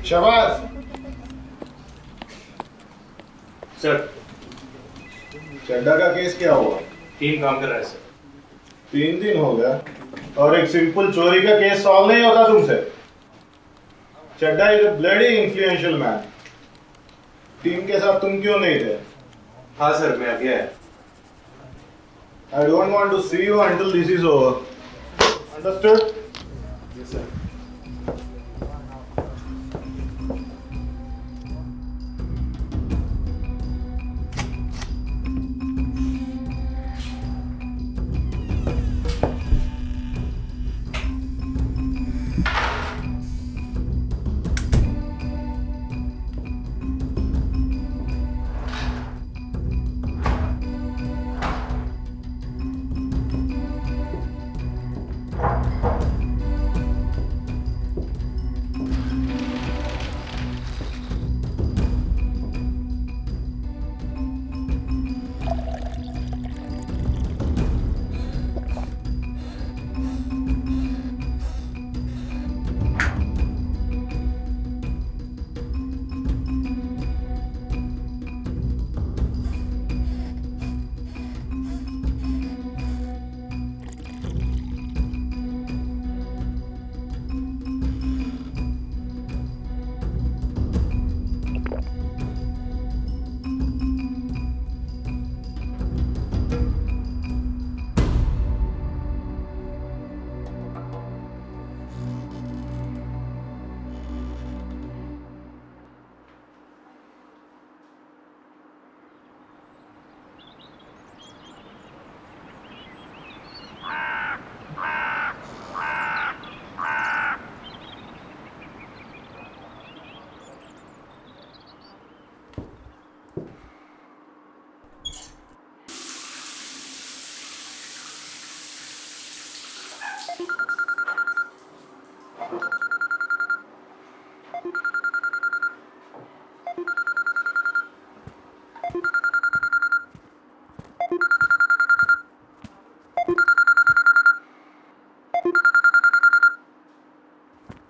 शाबाश। सर चड्डा का केस क्या हुआ? टीम काम कर रहा है सर। 3 दिन हो गया और एक सिंपल चोरी का केस सॉल्व नहीं होता तुमसे। Chadda is a bloody influential man. Team के साथ तुम क्यों नहीं थे? हाँ सर, मैं अभी आया। I don't want to see you until this is over. Understood? Yes sir.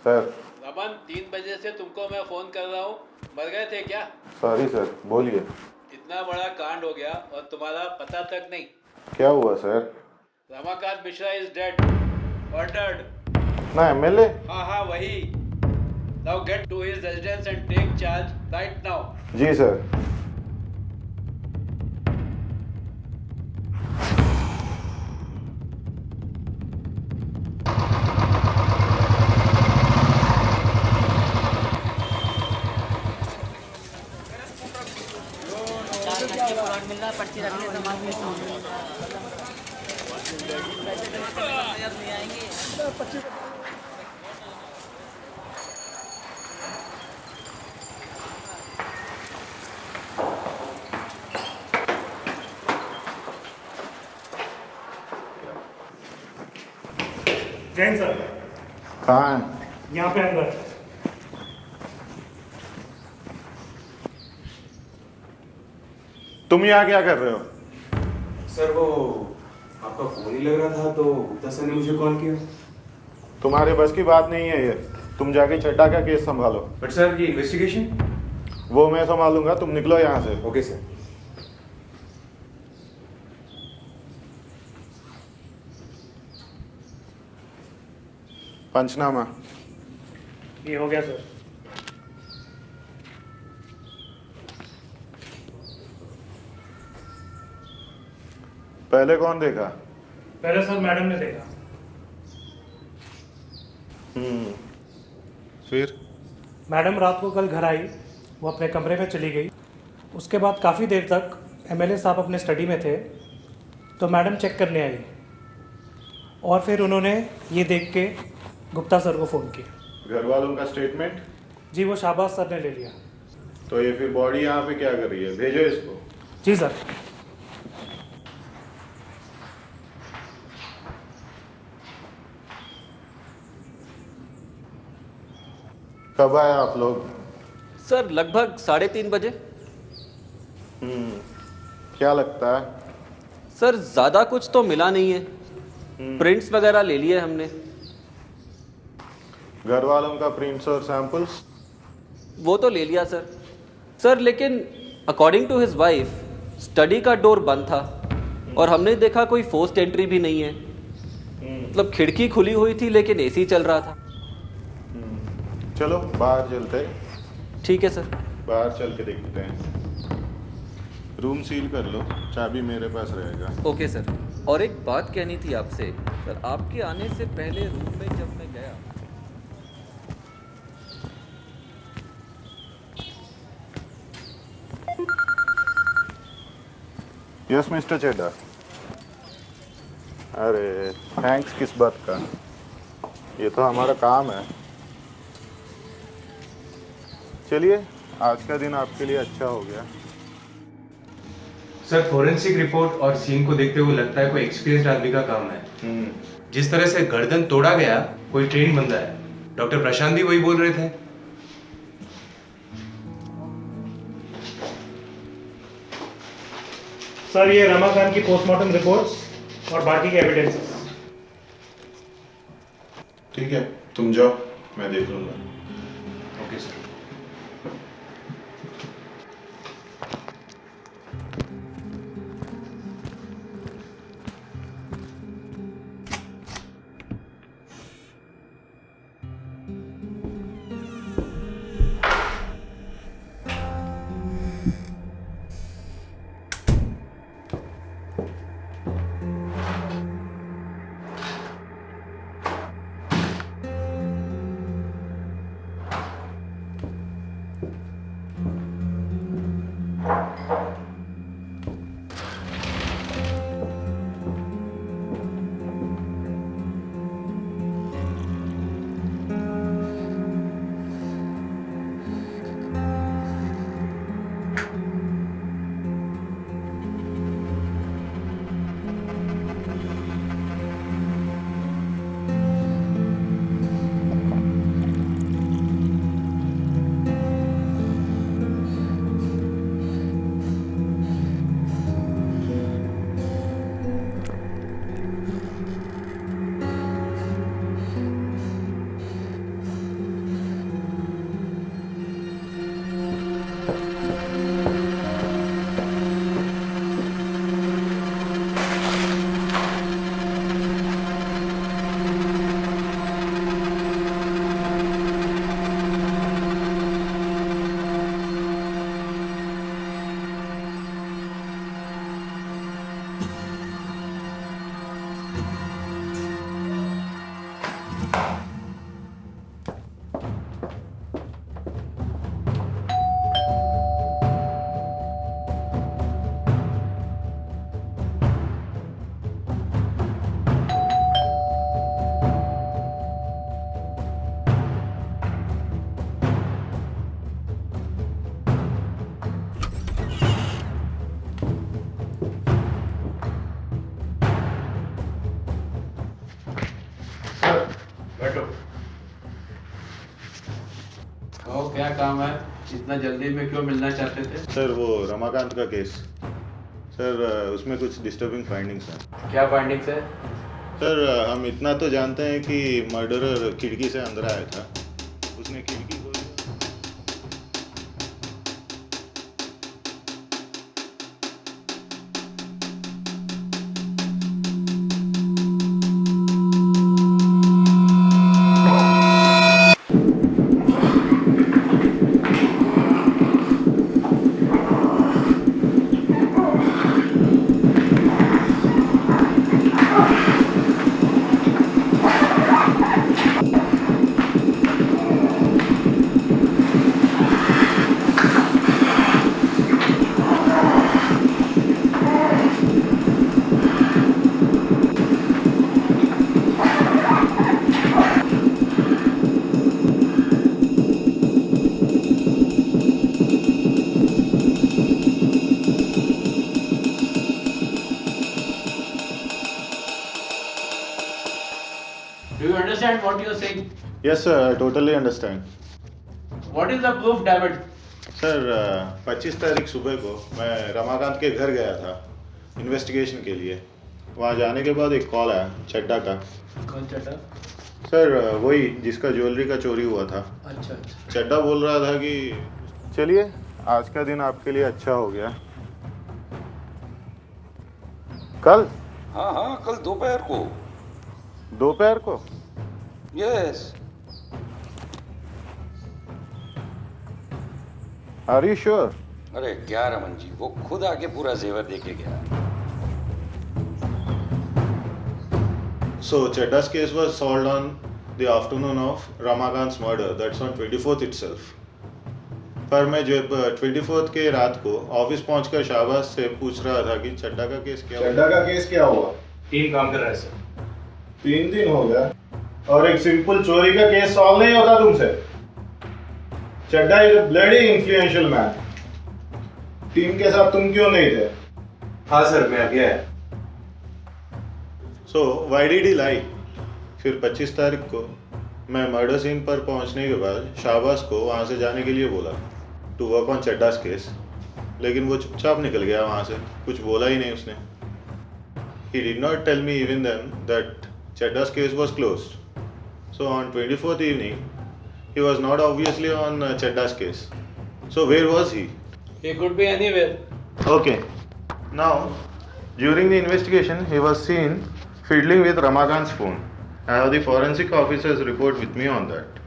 Sir. Raman, 3 बजे से तुमको मैं फोन कर रहा हूँ, मर गए थे क्या? सॉरी सर, बोलिए। इतना बड़ा कांड हो गया और तुम्हारा पता तक नहीं। क्या हुआ sir? Ramakant Mishra is dead, murdered. ना एमएलए? हाँ वही। Now get to his residence and take charge right now. जी सर। मिल रहा है, पर्ची रखने समाज में नहीं आएंगे। जैन सर, कहाँ है? यहाँ पे अंदर। तुम यहाँ क्या कर रहे हो? सर वो आपका फोन ही लग रहा था तो गुप्ता सर ने मुझे कॉल किया। तुम्हारे बस की बात नहीं है ये। तुम जाके चड्डा का केस संभालो। बट सर ये इन्वेस्टिगेशन। वो मैं संभालूंगा, तुम निकलो यहाँ से। Okay sir. पंचनामा। ये हो गया सर। पहले कौन देखा? पहले सर मैडम ने देखा। फिर? मैडम रात को कल घर आई, वो अपने कमरे में चली गई। उसके बाद काफ़ी देर तक एमएलए साहब अपने स्टडी में थे, तो मैडम चेक करने आई और फिर उन्होंने ये देख के गुप्ता सर को फ़ोन किया। घर वालों का स्टेटमेंट? जी वो शाहबाज सर ने ले लिया। तो ये फिर बॉडी यहाँ पे क्या कर रही है? भेजो इसको। जी सर। कब आए आप लोग? सर लगभग 3:30 बजे। क्या लगता है? सर ज़्यादा कुछ तो मिला नहीं है, प्रिंट्स वगैरह ले लिए हमने। घर वालों का प्रिंट्स और सैंपल्स? वो तो ले लिया सर। सर लेकिन according to his wife study का डोर बंद था और हमने देखा कोई फोर्स्ड एंट्री भी नहीं है। मतलब खिड़की खुली हुई थी लेकिन एसी चल रहा था। चलो बाहर चलते हैं। ठीक है सर। बाहर चल के देखते हैं। रूम सील कर लो, चाबी मेरे पास रहेगा। Okay sir. और एक बात कहनी थी आपसे सर, आपके आने से पहले रूम में जब मैं गया यस मिस्टर चेड्डा। अरे थैंक्स किस बात का, ये तो हमारा काम है। चलिए आज का दिन आपके लिए अच्छा हो गया। सर फोरेंसिक रिपोर्ट और सीन को देखते हुए लगता है कोई एक्सपीरियंस्ड आदमी का काम है। जिस तरह से गर्दन तोड़ा गया कोई ट्रेन बंदा है। डॉक्टर प्रशांत भी वही बोल रहे थे। सर ये रमाकांत की पोस्टमार्टम रिपोर्ट्स और बाकी के एविडेंसेस। ठीक है तुम जाओ, मैं देख लूँगा। Okay sir. बैठो। कहो क्या काम है? इतना जल्दी में क्यों मिलना चाहते थे? सर वो रमाकांत का केस, सर उसमें कुछ डिस्टर्बिंग फाइंडिंग्स हैं। क्या फाइंडिंग्स है? सर हम इतना तो जानते हैं कि मर्डरर खिड़की से अंदर आया था, उसने खिड़की खोली। Do you understand what you are saying? Yes sir, I totally understand. What is the proof, David? Sir 25 तारीख सुबह को मैं रमाकांत के घर गया था इन्वेस्टिगेशन के लिए। वहाँ जाने के बाद एक कॉल आया चड्डा का। कौन चटा? सर वही जिसका ज्वेलरी का चोरी हुआ था। अच्छा अच्छा। चड्डा बोल रहा था कि चलिए आज का दिन आपके लिए अच्छा हो गया। कल हाँ हाँ, कल दोपहर को। दोपहर को? यस। Are you sure? अरे क्या रमन जी, वो खुद आके पूरा जेवर देके गया। So Chadda's case was solved on the afternoon of Ramakant's murder. That's on 24th itself. पर मैं जब 24th के रात को ऑफिस पहुंचकर शाहबाज से पूछ रहा था कि चड्डा का केस क्या हुआ। चड्डा का केस क्या हुआ? टीम काम कर रहा है सर। 3 दिन हो गया और एक सिंपल चोरी का केस सॉल्व नहीं होता तुमसे। Chadda is a bloody influential man. Team के साथ तुम क्यों नहीं थे? हाँ सर, मैं अभी आया। So why did he lie? फिर 25 तारीख को मैं मर्डर सीन पर पहुंचने के बाद शाहबाज को वहां से जाने के लिए बोला टू वर्क ऑन चड्डास केस, लेकिन वो चुपचाप निकल गया वहां से, कुछ बोला ही नहीं उसने। He did not tell me even then that Chadda's case was closed. So on 24th evening, he was not obviously on Chadda's case. So where was he? He could be anywhere. Okay. Now, during the investigation, he was seen fiddling with Ramakant's phone. I have the forensic officer's report with me on that.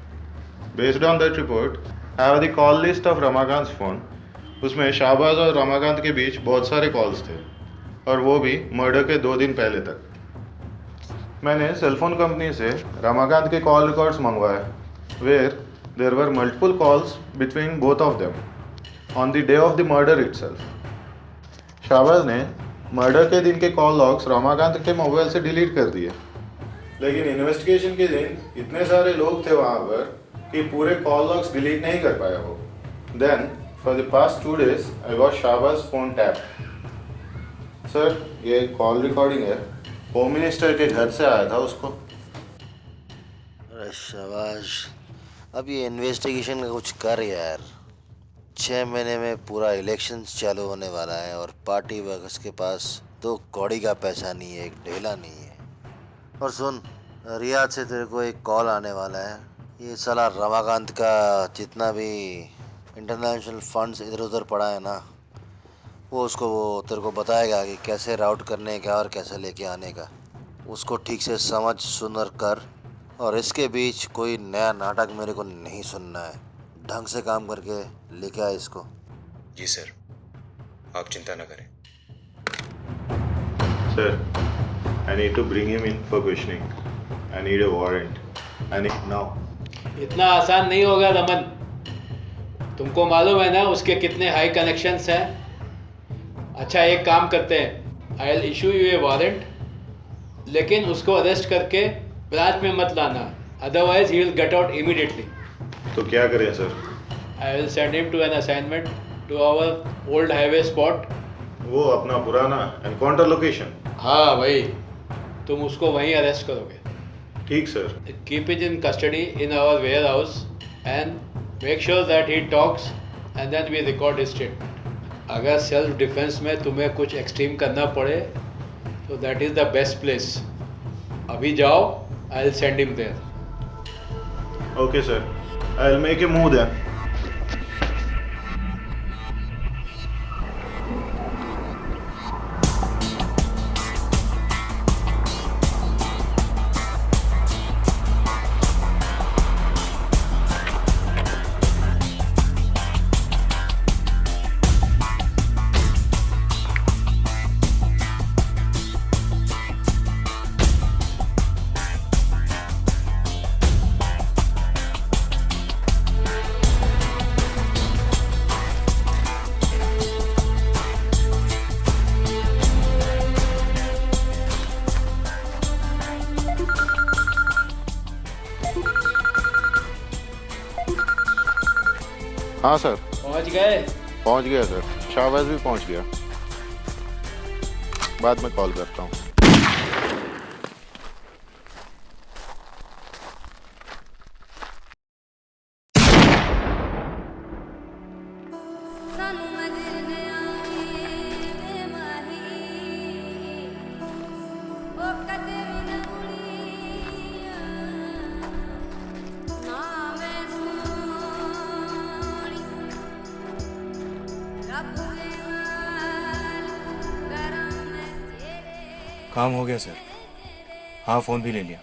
Based on that report, I have the call list of Ramakant's phone. उसमें शाहबाज और रमाकांत के बीच बहुत सारे calls थे और वो भी murder के 2 दिन पहले तक। मैंने सेलफोन कंपनी से रमाकांत के कॉल रिकॉर्ड्स मंगवाए where there were multiple calls between both of them on the day of the murder itself. Shahbaz ने मर्डर के दिन के कॉल लॉग्स रमाकांत के मोबाइल से डिलीट कर दिए, लेकिन इन्वेस्टिगेशन के दिन इतने सारे लोग थे वहाँ पर कि पूरे कॉल लॉग्स डिलीट नहीं कर पाया वो। Then for the past 2 days I got Shahbaz phone tap. Sir ये कॉल रिकॉर्डिंग है, होम मिनिस्टर के घर से आया था उसको। अरे शाबाश, अब ये इन्वेस्टिगेशन का कुछ कर यार। 6 महीने में पूरा इलेक्शंस चालू होने वाला है और पार्टी वर्कर्स के पास 2 कौड़ी का पैसा नहीं है, 1 ढेला नहीं है। और सुन, रियाद से तेरे को एक कॉल आने वाला है। ये साला रमाकांत का जितना भी इंटरनेशनल फंड्स इधर उधर पड़ा है ना, वो तेरे को बताएगा कि कैसे राउट करने का और कैसे लेके आने का। उसको ठीक से समझ सुन और कर, और इसके बीच कोई नया नाटक मेरे को नहीं सुनना है। ढंग से काम करके लेके आ इसको। जी सर, आप चिंता न करें। Sir, I need to bring him in for questioning. I need a warrant. I need now. इतना आसान नहीं होगा रमन। तुमको मालूम है ना उसके कितने हाई कनेक्शंस हैं। अच्छा एक काम करते हैं, I will issue you a warrant, लेकिन उसको अरेस्ट करके ब्रांच में मत लाना, otherwise he will get out immediately. तो क्या करें sir? I will send him to an assignment to our old highway spot. वो अपना पुराना एनकाउंटर लोकेशन? हाँ भाई, तुम उसको वहीं अरेस्ट करोगे। ठीक sir. Keep it in custody in our warehouse and make sure that he talks and then we record his statement. अगर सेल्फ डिफेंस में तुम्हें कुछ एक्सट्रीम करना पड़े तो that is the best place. अभी जाओ, I will send him there. Okay sir, I will make a move then. हाँ सर। पहुंच गए? पहुंच गया सर, शाहबाज भी पहुंच गया। बाद में कॉल करता हूँ। काम हो गया सर। हाँ, फ़ोन भी ले लिया।